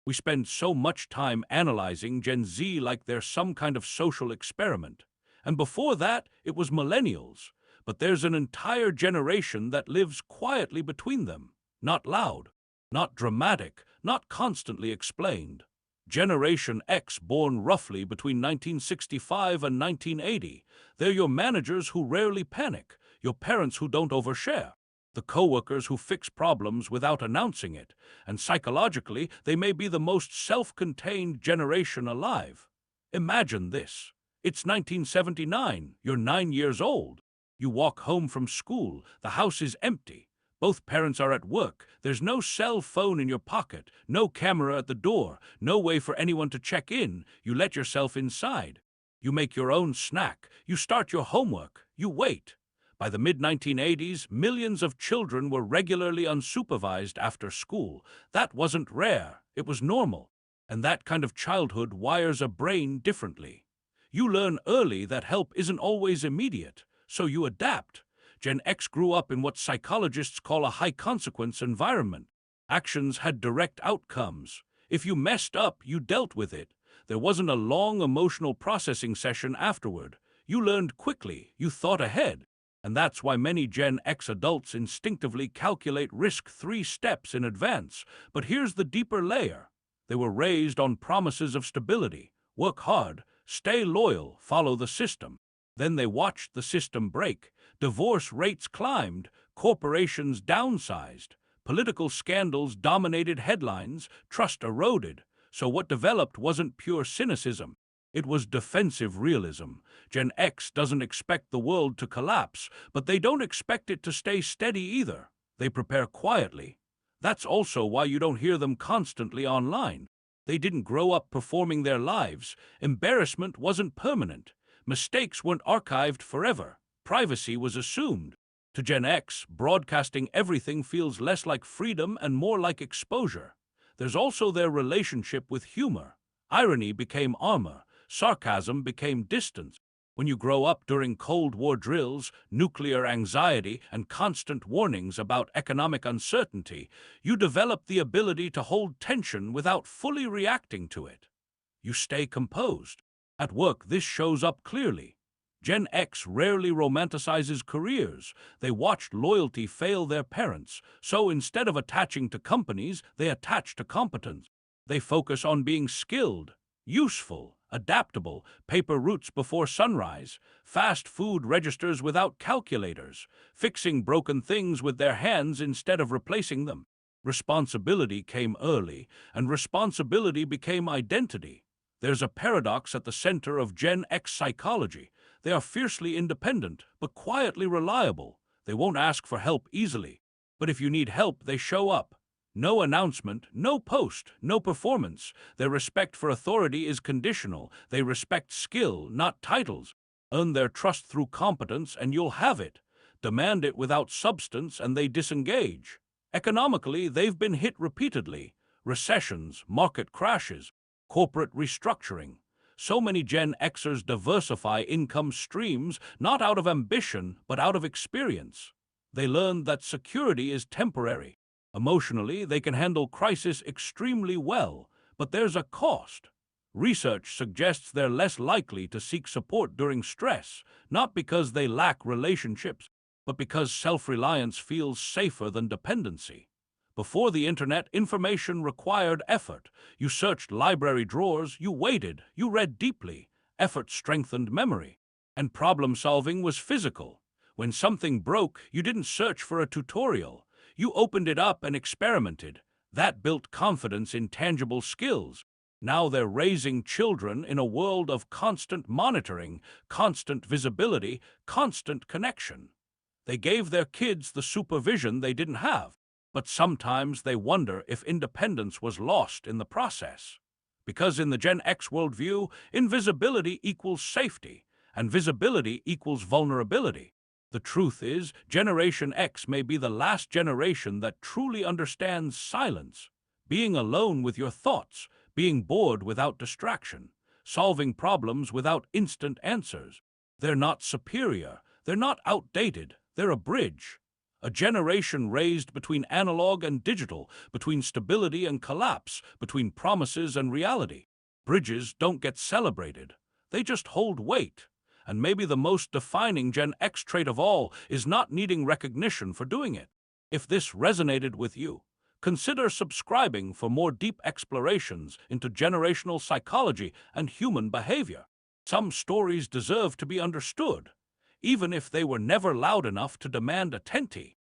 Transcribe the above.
We spend so much time analyzing Gen Z like they're some kind of social experiment. And before that, it was millennials. But there's an entire generation that lives quietly between them. Not loud, not dramatic, not constantly explained. Generation X, born roughly between 1965 and 1980. They're your managers who rarely panic, your parents who don't overshare, the coworkers who fix problems without announcing it, and psychologically, they may be the most self-contained generation alive. Imagine this. It's 1979, you're 9 years old. You walk home from school, the house is empty. Both parents are at work, there's no cell phone in your pocket, no camera at the door, no way for anyone to check in. You let yourself inside. You make your own snack, you start your homework, you wait. By the mid-1980s, millions of children were regularly unsupervised after school. That wasn't rare, it was normal. And that kind of childhood wires a brain differently. You learn early that help isn't always immediate, so you adapt. Gen X grew up in what psychologists call a high-consequence environment. Actions had direct outcomes. If you messed up, you dealt with it. There wasn't a long emotional processing session afterward. You learned quickly, you thought ahead. And that's why many Gen X adults instinctively calculate risk 3 steps in advance. But here's the deeper layer. They were raised on promises of stability. Work hard, stay loyal, follow the system. Then they watched the system break. Divorce rates climbed, corporations downsized, political scandals dominated headlines, trust eroded. So what developed wasn't pure cynicism. It was defensive realism. Gen X doesn't expect the world to collapse, but they don't expect it to stay steady either. They prepare quietly. That's also why you don't hear them constantly online. They didn't grow up performing their lives. Embarrassment wasn't permanent. Mistakes weren't archived forever. Privacy was assumed. To Gen X, broadcasting everything feels less like freedom and more like exposure. There's also their relationship with humor. Irony became armor. Sarcasm became distance. When you grow up during Cold War drills, nuclear anxiety, and constant warnings about economic uncertainty, you develop the ability to hold tension without fully reacting to it. You stay composed. At work, this shows up clearly. Gen X rarely romanticizes careers. They watched loyalty fail their parents, so instead of attaching to companies, they attach to competence. They focus on being skilled, useful, adaptable, paper routes before sunrise, fast food registers without calculators, fixing broken things with their hands instead of replacing them. Responsibility came early, and responsibility became identity. There's a paradox at the center of Gen X psychology. They are fiercely independent, but quietly reliable. They won't ask for help easily. But if you need help, they show up. No announcement, no post, no performance. Their respect for authority is conditional. They respect skill, not titles. Earn their trust through competence and you'll have it. Demand it without substance and they disengage. Economically, they've been hit repeatedly. Recessions, market crashes, corporate restructuring. So many Gen Xers diversify income streams not out of ambition but out of experience. They learned that security is temporary. Emotionally, they can handle crisis extremely well, but there's a cost. Research suggests they're less likely to seek support during stress, not because they lack relationships, but because self-reliance feels safer than dependency. Before the internet, information required effort. You searched library drawers, you waited, you read deeply. Effort strengthened memory. And problem-solving was physical. When something broke, you didn't search for a tutorial. You opened it up and experimented. That built confidence in tangible skills. Now they're raising children in a world of constant monitoring, constant visibility, constant connection. They gave their kids the supervision they didn't have, but sometimes they wonder if independence was lost in the process. Because in the Gen X worldview, invisibility equals safety, and visibility equals vulnerability. The truth is, Generation X may be the last generation that truly understands silence, being alone with your thoughts, being bored without distraction, solving problems without instant answers. They're not superior, they're not outdated, they're a bridge. A generation raised between analog and digital, between stability and collapse, between promises and reality. Bridges don't get celebrated. They just hold weight. And maybe the most defining Gen X trait of all is not needing recognition for doing it. If this resonated with you, consider subscribing for more deep explorations into generational psychology and human behavior. Some stories deserve to be understood, even if they were never loud enough to demand attention.